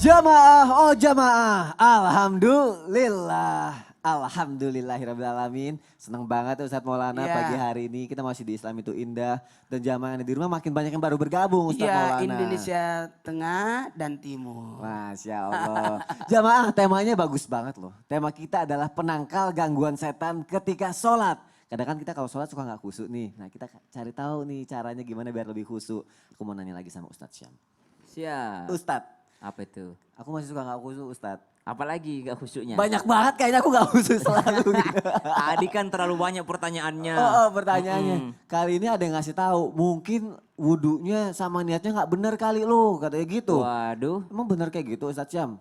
Jamaah, oh jamaah, alhamdulillah, alhamdulillahirrabbilalamin. Senang banget Ustadz Maulana Iya. pagi hari ini kita masih di Islam itu indah. Dan jamaah yang ada di rumah makin banyak yang baru bergabung Ustadz Iya, Maulana. Indonesia Tengah dan Timur. Masya Allah. Jamaah temanya bagus banget loh. Tema kita adalah penangkal gangguan setan ketika sholat. Kadang kan kita kalau sholat suka gak khusyuk nih. Nah kita cari tahu nih caranya gimana biar lebih khusyuk. Aku mau nanya lagi sama Ustadz Syam. Siap. Ustadz, Apa itu? aku masih suka gak khusyuk Ustadz. Apalagi gak khusyuknya? Banyak banget kayaknya aku gak khusyuk selalu gitu. Tadi kan terlalu banyak pertanyaannya. Pertanyaannya. Kali ini ada yang ngasih tahu, mungkin wudhunya sama niatnya nggak bener kali lo, katanya gitu. Waduh, Emang bener kayak gitu Ustadz Syam?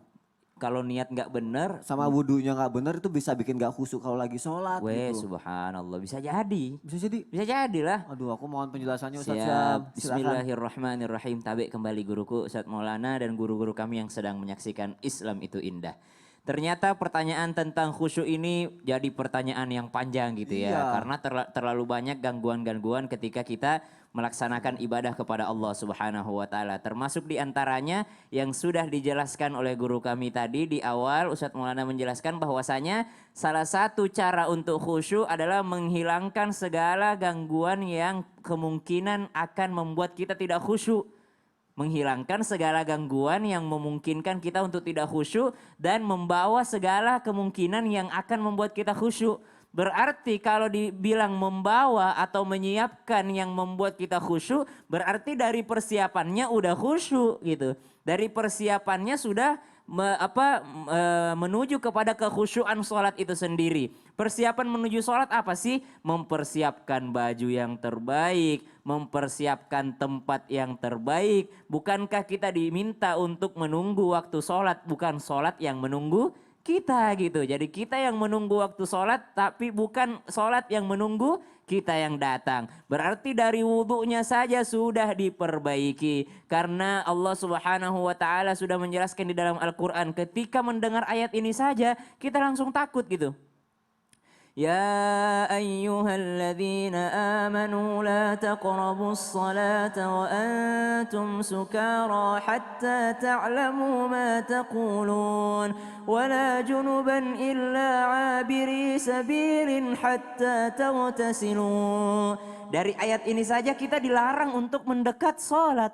kalau niat gak bener, Sama wudhunya nggak bener itu bisa bikin gak khusyuk kalau lagi sholat weh gitu. subhanallah bisa jadi. Bisa jadi. Bisa jadi lah. Aduh aku mohon penjelasannya Ustadz Siap. Syam. Silakan. Bismillahirrahmanirrahim. Tabik kembali guruku Ustadz Maulana dan guru-guru kami yang sedang menyaksikan Islam itu indah. Ternyata pertanyaan tentang khusyuk ini jadi pertanyaan yang panjang gitu ya. Iya. Karena terlalu banyak gangguan-gangguan ketika kita melaksanakan ibadah kepada Allah Subhanahu wa taala. Termasuk diantaranya yang sudah dijelaskan oleh guru kami tadi di awal, Ustadz Maulana menjelaskan bahwasanya salah satu cara untuk khusyuk adalah menghilangkan segala gangguan yang kemungkinan akan membuat kita tidak khusyuk. Menghilangkan segala gangguan yang memungkinkan kita untuk tidak khusyuk dan membawa segala kemungkinan yang akan membuat kita khusyuk. Berarti kalau dibilang membawa atau menyiapkan yang membuat kita khusyuk, berarti dari persiapannya udah khusyuk gitu. Dari persiapannya sudah menuju kepada kekhusyuan sholat itu sendiri. Persiapan menuju sholat apa sih? Mempersiapkan baju yang terbaik, mempersiapkan tempat yang terbaik. Bukankah kita diminta untuk menunggu waktu sholat, bukan sholat yang menunggu kita gitu. Jadi kita yang menunggu waktu sholat tapi bukan sholat yang menunggu kita yang datang. Berarti dari wudhunya saja sudah diperbaiki. Karena Allah Subhanahu wa taala sudah menjelaskan di dalam Al-Quran ketika mendengar ayat ini saja kita langsung takut gitu. يا أيها الذين آمنوا لا تقربوا الصلاة وأنتم سكارى حتى تعلموا ما تقولون ولا جنبا إلا عابري سبيل حتى تغتسلوا. Dari ayat ini saja kita dilarang untuk mendekat sholat.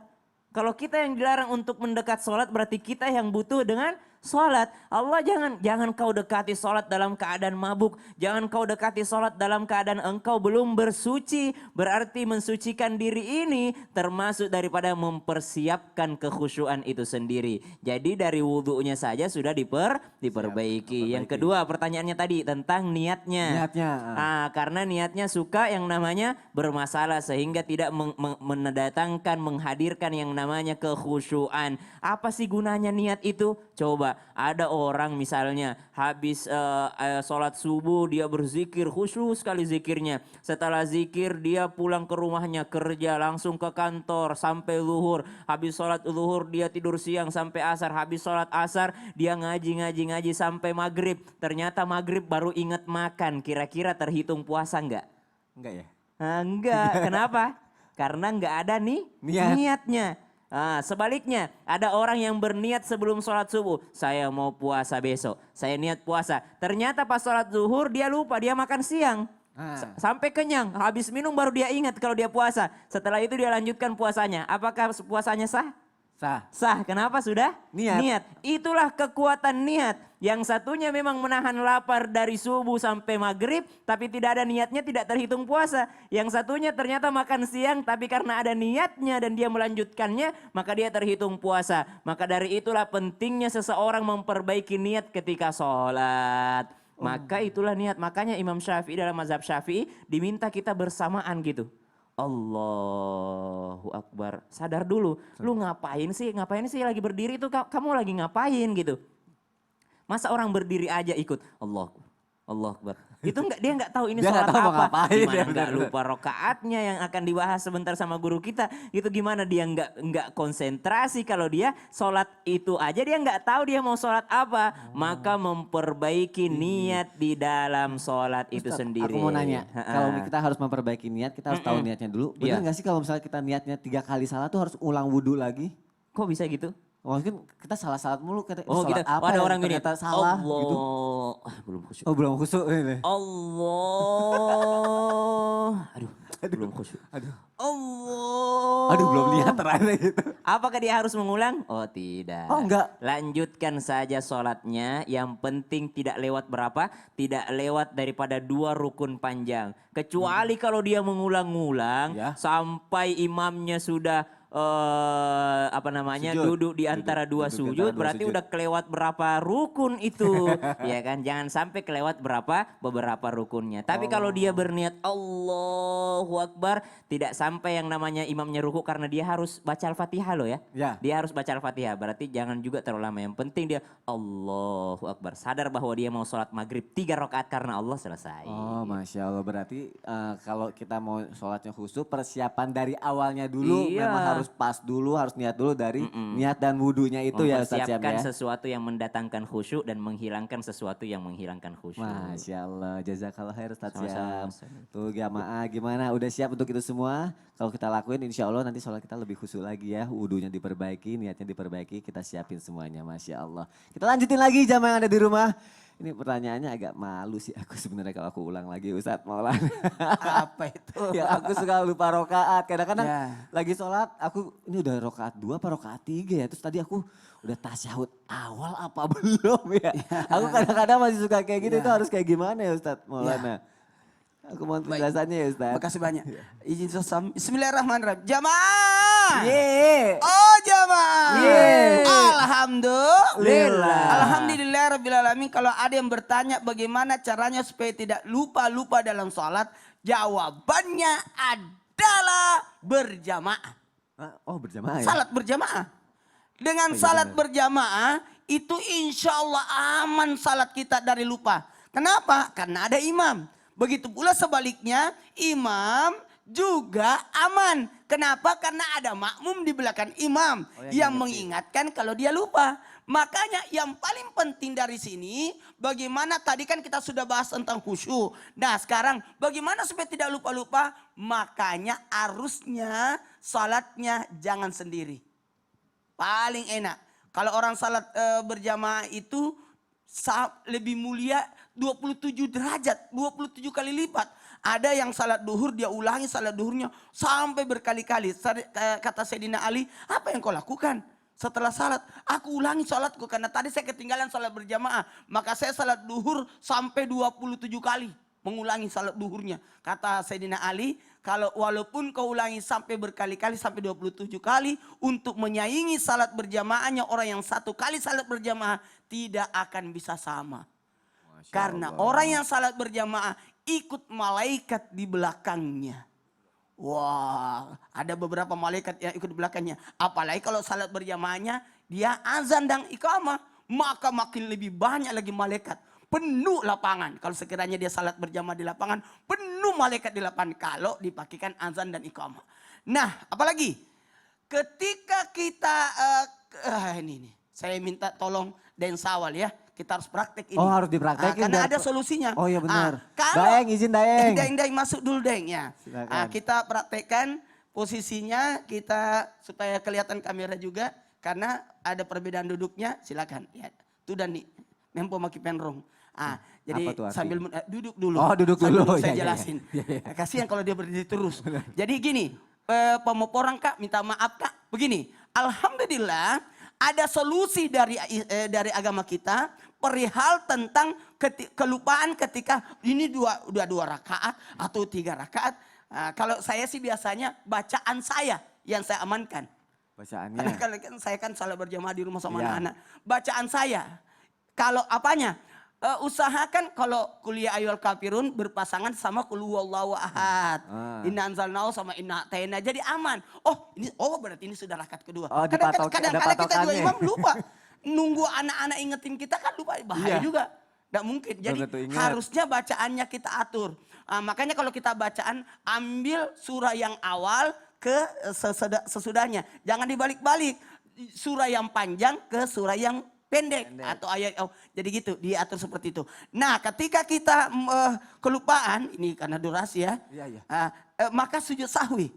Kalau kita yang dilarang untuk mendekat sholat berarti kita yang butuh dengan sholat. Allah jangan kau dekati sholat dalam keadaan mabuk. Jangan kau dekati sholat dalam keadaan engkau belum bersuci. Berarti mensucikan diri ini termasuk daripada mempersiapkan kekhusyuan itu sendiri. Jadi dari wudhunya saja sudah diperbaiki. Yang kedua pertanyaannya tadi tentang niatnya. Karena niatnya suka yang namanya bermasalah sehingga tidak mendatangkan, menghadirkan yang namanya kekhusyuan. Apa sih gunanya niat itu? Coba ada orang misalnya habis sholat subuh dia berzikir khusyuk sekali zikirnya. Setelah zikir dia pulang ke rumahnya kerja langsung ke kantor sampai zuhur. Habis sholat zuhur dia tidur siang sampai asar. Habis sholat asar dia ngaji sampai maghrib. Ternyata maghrib baru ingat makan. Kira-kira terhitung puasa enggak? Enggak ya? Enggak. Kenapa? Karena enggak ada nih niatnya. Sebaliknya ada orang yang berniat sebelum sholat subuh. Saya mau puasa besok. Saya niat puasa. Ternyata pas sholat zuhur dia lupa dia makan siang. Sampai kenyang. Habis minum baru dia ingat kalau dia puasa. Setelah itu dia lanjutkan puasanya. Apakah puasanya sah? Sah. Kenapa sudah? Niat. Itulah kekuatan niat. Yang satunya memang menahan lapar dari subuh sampai maghrib. Tapi tidak ada niatnya tidak terhitung puasa. Yang satunya ternyata makan siang. Tapi karena ada niatnya dan dia melanjutkannya. Maka dia terhitung puasa. Maka dari itulah pentingnya seseorang memperbaiki niat ketika sholat. Maka itulah niat. Makanya Imam Syafi'i dalam mazhab Syafi'i diminta kita bersamaan gitu. Allahu Akbar. Sadar dulu. Lu ngapain sih? Ngapain sih lagi berdiri itu? Kamu lagi ngapain gitu? Masa orang berdiri aja ikut Allah Akbar. Itu dia nggak tahu ini sholat apa. Gimana nggak lupa rokaatnya yang akan dibahas sebentar sama guru kita. Itu gimana dia nggak konsentrasi kalau dia sholat itu aja dia nggak tahu dia mau sholat apa. Maka memperbaiki niat di dalam sholat itu sendiri. Aku mau nanya, kalau kita harus memperbaiki niat kita harus tahu niatnya dulu. Benar nggak sih kalau misalnya kita niatnya 3 kali salah tuh harus ulang wudhu lagi? Kok bisa gitu? Mungkin kita salah-salah mulu kata Oh sholat kita, apa ada yang orang gini, ternyata salah gitu. Allah, belum khusyuk. Oh belum khusyuk ini. Allah, aduh, belum khusyuk. Aduh. Allah. Aduh belum lihat ternyata gitu. Apakah dia harus mengulang? Oh tidak. Oh, enggak. Lanjutkan saja sholatnya. Yang penting tidak lewat berapa? Tidak lewat daripada 2 rukun panjang. Kecuali kalau dia mengulang-ulang Ya. sampai imamnya sudah Sujud. duduk di antara Duduk dua di sujud, antara dua berarti sujud. udah kelewat berapa rukun itu. Ya kan? Jangan sampai kelewat beberapa rukunnya. Tapi kalau dia berniat Allahu Akbar, tidak sampai yang namanya imamnya ruku karena dia harus baca Al-Fatihah loh ya. Ya. Dia harus baca Al-Fatihah, berarti jangan juga terlalu lama. Yang penting dia Allahu Akbar. Sadar bahwa dia mau sholat maghrib 3 rakaat karena Allah, selesai. Oh Masya Allah, berarti kalau kita mau sholatnya khusyuk persiapan dari awalnya dulu Iya. memang harus pas dulu, harus niat dulu dari niat dan wudhunya itu ya Ustaz Syam Mempersiapkan ya. sesuatu yang mendatangkan khusyuk dan menghilangkan sesuatu yang menghilangkan khusyuk. Masya Allah, jazakallah khair Ustaz Sama-sama, Syam. Tuh jamaah gimana, udah siap untuk itu semua? Kalau kita lakuin insya Allah nanti sholat kita lebih khusyuk lagi ya. Wudhunya diperbaiki, niatnya diperbaiki, kita siapin semuanya Masya Allah. Kita lanjutin lagi jamaah yang ada di rumah. Ini pertanyaannya agak malu sih aku sebenarnya kalau aku ulang lagi Ustadz Maulana. Apa itu? Ya aku suka lupa rokaat. Kadang-kadang Ya. lagi sholat aku ini udah rokaat 2 apa rokaat 3 ya. Terus tadi aku udah tasyahud awal apa belum ya. Aku kadang-kadang masih suka kayak gitu. Ya. Itu harus kayak gimana ya Ustadz Maulana? Aku mohon penjelasannya ya Ustadz. Makasih banyak. Izin sosam. Bismillahirrahmanirrahim. Jamaah. Ye. Oh jamaah. Ye. Alhamdulillah. Alhamdulillah Rabbil Alamin. Kalau ada yang bertanya bagaimana caranya supaya tidak lupa-lupa dalam sholat. Jawabannya adalah berjamaah. Oh berjamaah ya? Salat berjamaah. Dengan Oh, iya salat benar. berjamaah itu insya Allah aman salat kita dari lupa. Kenapa? Karena ada imam. Begitu pula sebaliknya imam juga aman. Kenapa? Karena ada makmum di belakang imam yang mengingatkan kalau dia lupa. Makanya yang paling penting dari sini bagaimana tadi kan kita sudah bahas tentang khusyuk. Nah sekarang bagaimana supaya tidak lupa-lupa? Makanya harusnya salatnya jangan sendiri. Paling enak. Kalau orang salat berjamaah itu lebih mulia 27 derajat, 27 kali lipat. Ada yang salat duhur dia ulangi salat duhurnya sampai berkali-kali. Kata Sayyidina Ali, apa yang kau lakukan? Setelah salat, aku ulangi salatku karena tadi saya ketinggalan salat berjamaah. Maka saya salat duhur sampai 27 kali mengulangi salat duhurnya. Kata Sayyidina Ali, kalau walaupun kau ulangi sampai berkali-kali sampai 27 kali untuk menyaingi salat berjamaahnya orang yang 1 kali salat berjamaah tidak akan bisa sama. Karena orang yang salat berjamaah ikut malaikat di belakangnya. Wah, ada beberapa malaikat yang ikut di belakangnya. Apalagi kalau salat berjamaahnya dia azan dan iqamah, maka makin lebih banyak lagi malaikat. Penuh lapangan. Kalau sekiranya dia salat berjamaah di lapangan, penuh malaikat di lapangan kalau dipakikan azan dan iqamah. Nah, apalagi ketika kita ini saya minta tolong Den Sawal ya. Kita harus praktek ini. Oh harus dipraktekin. Karena biar- ada solusinya. Oh iya benar. Kalau Daeng izin Daeng. Daeng masuk dulu Daeng ya. Silakan. Kita praktekkan posisinya kita supaya kelihatan kamera juga. Karena ada perbedaan duduknya silakan. Ya, itu dan nih. Mempo maki penrong. Jadi Apa tuh artinya? sambil duduk dulu. Oh, duduk Sambil dulu. saya Ya, ya, ya. jelasin. Kasihan kalau dia berdiri terus. Jadi gini, pemoporan Kak, minta maaf Kak. Begini, alhamdulillah ada solusi dari agama kita perihal tentang kelupaan ketika ini udah 2 rakaat atau 3 rakaat. Kalau saya sih biasanya bacaan saya yang saya amankan. Bacaannya. Karena kan saya kan salat berjamaah di rumah sama Iya. anak-anak. Bacaan saya, kalau apanya? Usahakan kalau kuliah ayyuhal kafirun berpasangan sama qul huwallahu ahad. Inna anzalnahu sama inna a'taina. Jadi aman. Berarti ini sudah rakaat kedua. Oh, ada Kadang-kadang kita juga patokannya. imam lupa. Nunggu anak-anak ingetin kita kan lupa. Bahaya Iya. juga. Tidak mungkin. Jadi tentu ingat. harusnya bacaannya kita atur. Makanya kalau kita bacaan ambil surah yang awal ke sesudahnya. Jangan dibalik-balik. Surah yang panjang ke surah yang pendek. Atau ayat. Jadi gitu diatur seperti itu. Nah ketika kita kelupaan. Ini karena durasi ya. Iya, iya. Maka sujud sahwi.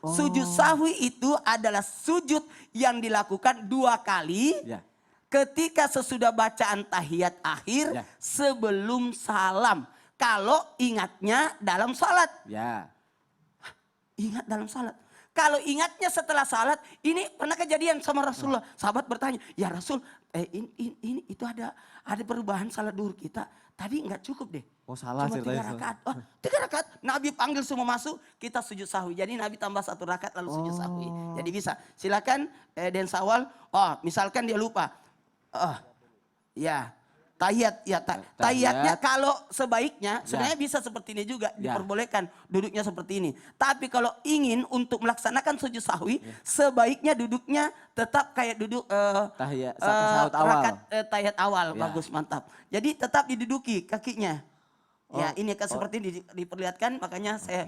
Sujud sahwi itu adalah sujud yang dilakukan 2 kali. Ya. Ketika sesudah bacaan tahiyat akhir Ya. sebelum salam. Kalau ingatnya dalam salat. Ya. Ingat dalam salat. Kalau ingatnya setelah salat, ini pernah kejadian sama Rasulullah. Sahabat bertanya, ya Rasul, ini itu ada perubahan salat duhur kita. Tadi nggak cukup deh. Oh salah Cuma 3 ceritanya. rakaat. Oh, 3 rakaat. Nabi panggil semua masuk, kita sujud sahwi. Jadi Nabi tambah 1 rakaat lalu sujud sahwi. Jadi bisa. Silakan Den Sawal. Oh, misalkan dia lupa. Oh, ya. Tahiyat, ya tahiyatnya kalau sebaiknya sebenarnya bisa seperti ini juga Ya. diperbolehkan duduknya seperti ini. Tapi kalau ingin untuk melaksanakan sujud sahwi, sebaiknya duduknya tetap kayak duduk Tahiyat sahut awal. rakaat tahiyat awal. Ya. Bagus, mantap. Jadi tetap diduduki kakinya. Ya, Oh, ini kan seperti ini diperlihatkan, makanya saya.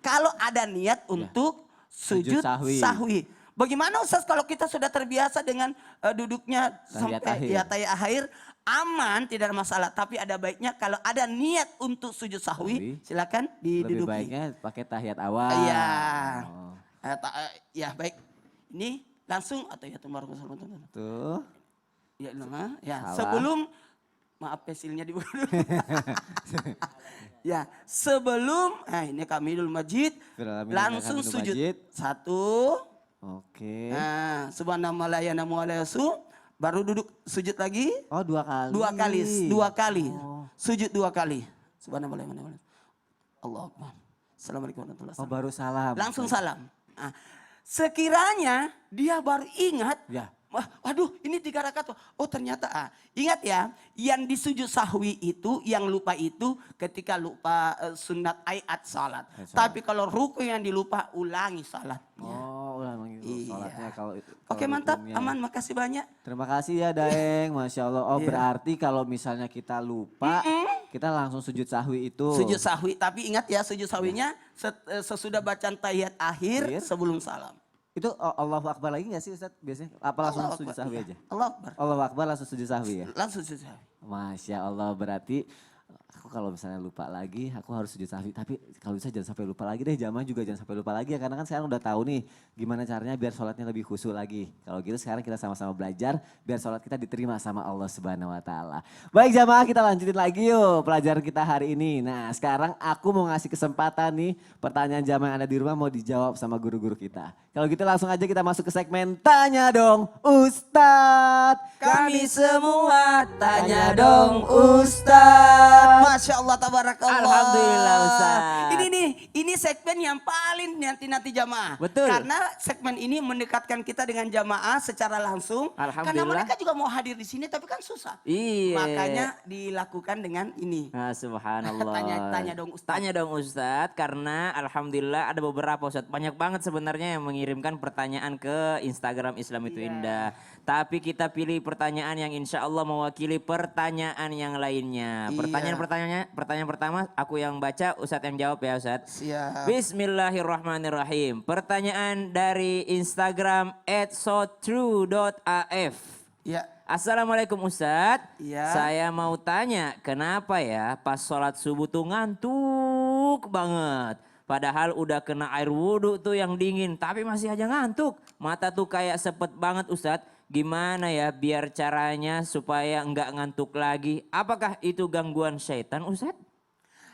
Kalau ada niat untuk sujud sahwi. sahwi. Bagaimana Ustaz kalau kita sudah terbiasa dengan duduknya Tahiyat sampai akhir. ya tahiyat akhir, aman, tidak ada masalah. Tapi ada baiknya kalau ada niat untuk sujud sahwi, silakan Lebih diduduki. baiknya pakai tahiyat awal. Iya. Oh. Ya baik. Ini langsung atau ya tumar Tuh. ya, ya Salah. sebelum maaf pesilnya dibuka dulu. Ya, sebelum ini Kamilul Majid langsung sujud. Majid. 1. Oke. Nah, subhanallah la yanamu ala yasu. Baru duduk sujud lagi. Oh 2 kali. 2 kali, 2 kali. Oh. Sujud 2 kali. Subhanallah la yanamu ala yasu. Allah Akbar. Assalamualaikum warahmatullahi Oh wabarakatuh. baru salam. Langsung salam. Nah, sekiranya dia baru ingat, Ya. waduh ini 3 rakaat. Oh ternyata ingat ya, yang disujud sahwi itu, yang lupa itu ketika lupa sunat ayat salat. Salat. Tapi kalau ruku yang dilupa, ulangi salatnya. Oh ulang gitu Iya. sholatnya kalau Oke mantap, rukunnya. aman, makasih banyak. Terima kasih ya Daeng, Masya Allah. Oh Iya. berarti kalau misalnya kita lupa, kita langsung sujud sahwi itu. Sujud sahwi, tapi ingat ya sujud sahwinya sesudah bacaan tahiyat akhir Akhir. sebelum salam. Itu Allahu Akbar lagi gak sih Ustaz biasanya? Apa langsung Allahu sujud Akbar, sahwi iya. aja? Allahu Akbar. Allahu Akbar langsung sujud sahwi ya? Langsung sujud sahwi. Masya Allah berarti aku kalau misalnya lupa lagi aku harus sujud sahwi. Tapi kalau bisa jangan sampai lupa lagi deh, jamaah juga jangan sampai lupa lagi ya. Karena kan sekarang udah tahu nih gimana caranya biar sholatnya lebih khusyuk lagi. Kalau gitu sekarang kita sama-sama belajar biar sholat kita diterima sama Allah Subhanahu Wa Taala. Baik jamaah kita lanjutin lagi yuk pelajaran kita hari ini. Nah sekarang aku mau ngasih kesempatan nih pertanyaan jamaah yang ada di rumah mau dijawab sama guru-guru kita. Kalau gitu langsung aja kita masuk ke segmen Tanya Dong Ustadz. Kami semua tanya dong Ustaz. Masya Allah tabarakallah. Alhamdulillah, Ustaz. Ini segmen yang paling nanti jamaah. Betul. Karena segmen ini mendekatkan kita dengan jamaah secara langsung. Karena Alhamdulillah. mereka juga mau hadir di sini tapi kan susah. Iya. Makanya dilakukan dengan ini. Nah, subhanallah. Tanya dong Ustaz. Tanya dong Ustadz, karena alhamdulillah ada beberapa Ustadz. Banyak banget sebenarnya yang mengirimkan pertanyaan ke Instagram Islam itu Indah. Tapi kita pilih pertanyaan yang insya Allah mewakili pertanyaan yang lainnya. Iya. Pertanyaan pertama aku yang baca, Ustadz yang jawab ya Ustadz. Siap. Bismillahirrahmanirrahim. Pertanyaan dari Instagram @sotrue.af. Ya. Assalamualaikum Ustadz. Iya. Saya mau tanya kenapa ya pas sholat subuh tuh ngantuk banget. Padahal udah kena air wudhu tuh yang dingin tapi masih aja ngantuk. Mata tuh kayak sepet banget Ustadz. Gimana ya biar caranya supaya nggak ngantuk lagi? Apakah itu gangguan syaitan Ustadz?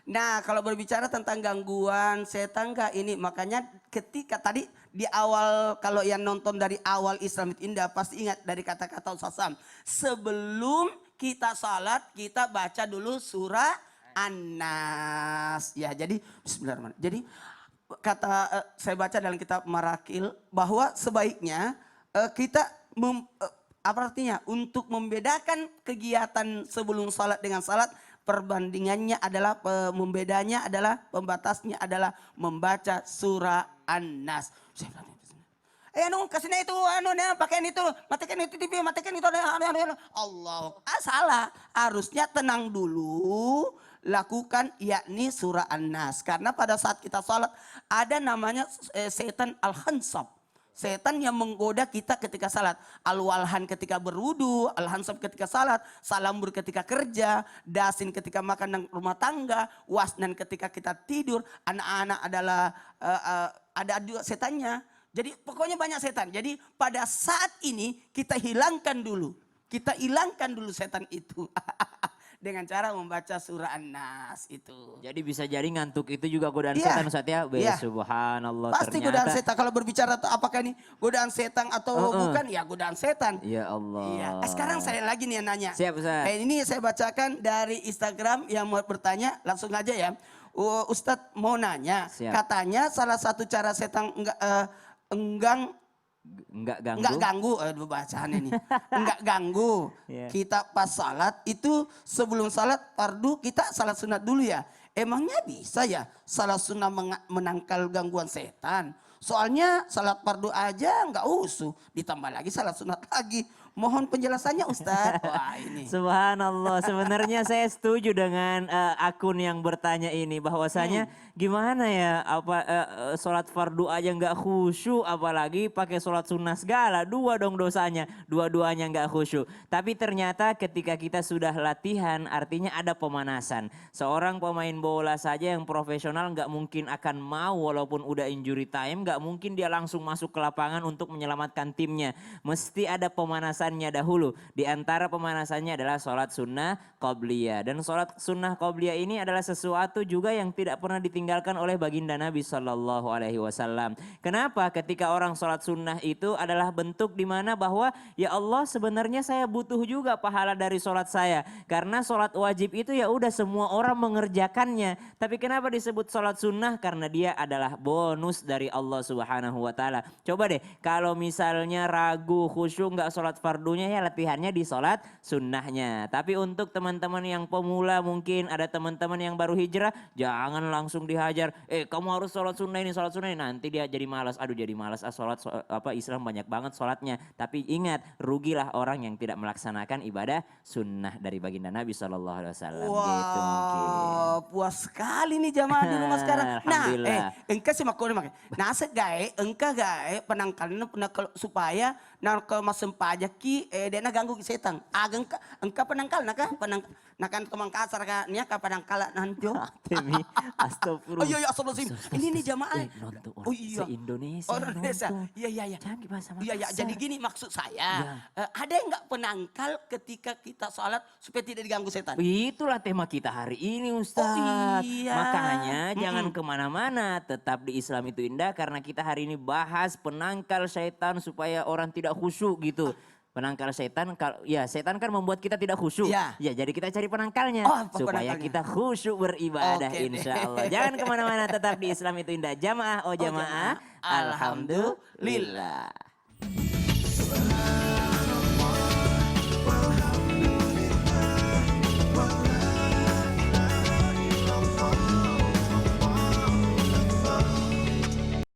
Nah kalau berbicara tentang gangguan setan kak ini makanya ketika tadi di awal kalau yang nonton dari awal Islam itu Indah pasti ingat dari kata-kata Ustaz Sam. Sebelum kita salat kita baca dulu surah An-Nas. Ya jadi bismillahirrahmanirrahim. Jadi kata saya baca dalam kitab Marakil bahwa sebaiknya kita apa artinya untuk membedakan kegiatan sebelum salat dengan salat. Perbandingannya adalah membedanya adalah pembatasnya adalah membaca surah An-Nas. Anu kasihnya itu pakaian itu matikan itu TV matikan itu Allah salah harusnya tenang dulu lakukan yakni surah An-Nas karena pada saat kita salat ada namanya setan al-khansab. Setan yang menggoda kita ketika salat. Al-walhan ketika berwudu, al-hansab ketika salat, salambur ketika kerja, dasin ketika makan dan rumah tangga, wasnan ketika kita tidur. Anak-anak adalah ada dua setannya. Jadi pokoknya banyak setan. Jadi pada saat ini kita hilangkan dulu. Kita hilangkan dulu setan itu. Dengan cara membaca surah An-Nas itu. Jadi bisa jadi ngantuk itu juga godaan Iya. setan Ustaz ya. Iya. Subhanallah Pasti ternyata. godaan setan. Kalau berbicara apakah ini godaan setan atau bukan, ya godaan setan. Ya Allah. Iya. Sekarang saya lagi nih yang nanya. Siap Ustaz. Ini saya bacakan dari Instagram yang mau bertanya langsung aja ya. Ustadz mau nanya. Siap. Katanya salah satu cara setan Enggak ganggu. enggak ganggu, bacaan ini. Enggak ganggu. Iya. Kita pas salat itu sebelum salat fardu kita salat sunat dulu ya. Emangnya bisa ya salat sunat menangkal gangguan setan? Soalnya salat fardu aja enggak usuh, ditambah lagi salat sunat lagi. Mohon penjelasannya Ustadz. Wah ini. Subhanallah, sebenarnya saya setuju dengan akun yang bertanya ini bahwasanya gimana ya sholat fardu aja nggak khusyuk apalagi pakai sholat sunnah segala, dua dong dosanya, dua-duanya nggak khusyuk. Tapi ternyata ketika kita sudah latihan artinya ada pemanasan. Seorang pemain bola saja yang profesional nggak mungkin akan mau walaupun udah injury time, nggak mungkin dia langsung masuk ke lapangan untuk menyelamatkan timnya. Mesti ada pemanasannya dahulu. Di antara pemanasannya adalah sholat sunnah qobliyah. Dan sholat sunnah qobliyah ini adalah sesuatu juga yang tidak pernah ditinggalkan oleh baginda Nabi Shallallahu Alaihi Wasallam. Kenapa? Ketika orang sholat sunnah itu adalah bentuk dimana bahwa ya Allah sebenarnya saya butuh juga pahala dari sholat saya. Karena sholat wajib itu ya udah semua orang mengerjakannya. Tapi kenapa disebut sholat sunnah? Karena dia adalah bonus dari Allah Subhanahu Wa Taala. Coba deh kalau misalnya ragu khusyuk nggak sholat fardunya ya latihannya di sholat sunnahnya. Tapi untuk teman-teman yang pemula mungkin ada teman-teman yang baru hijrah jangan langsung dihajar. Kamu harus sholat sunnah ini nanti dia jadi malas. Aduh jadi malas sholat Islam banyak banget sholatnya. Tapi ingat rugilah orang yang tidak melaksanakan ibadah sunnah dari baginda Nabi Shallallahu Alaihi Wasallam. Gitu mungkin. Puas sekali nih jamaah di rumah sekarang. Nah, Alhamdulillah. engkau sih makanya makanya. Nah, engkau penangkalnya supaya narko masem pajaki dena ganggu setan. Ageng engkau penangkal nakan teman kasar kan nya ka penangkal nanti. Demi astagfirullah. Oh iya astagfirullahaladzim. Ini nih jamaah. Nonton orang Oh iya. se-Indonesia. Orang Indonesia. nonton. Iya. Jangan dibahas sama Iya, kasar. jadi gini maksud saya. Ada yang nggak penangkal ketika kita sholat supaya tidak diganggu setan? Itulah tema kita hari ini Ustadz. Oh iya. Makanya jangan kemana-mana. Tetap di Islam itu indah karena kita hari ini bahas penangkal syaitan supaya orang tidak khusyuk gitu. Penangkal setan, ya setan kan membuat kita tidak khusyuk. Ya. Ya jadi kita cari penangkalnya. Supaya penangkalnya? kita khusyuk beribadah Oke deh. insya Allah. Jangan kemana-mana tetap di Islam itu indah. Jamaah, jamaah. Alhamdulillah. Alhamdulillah.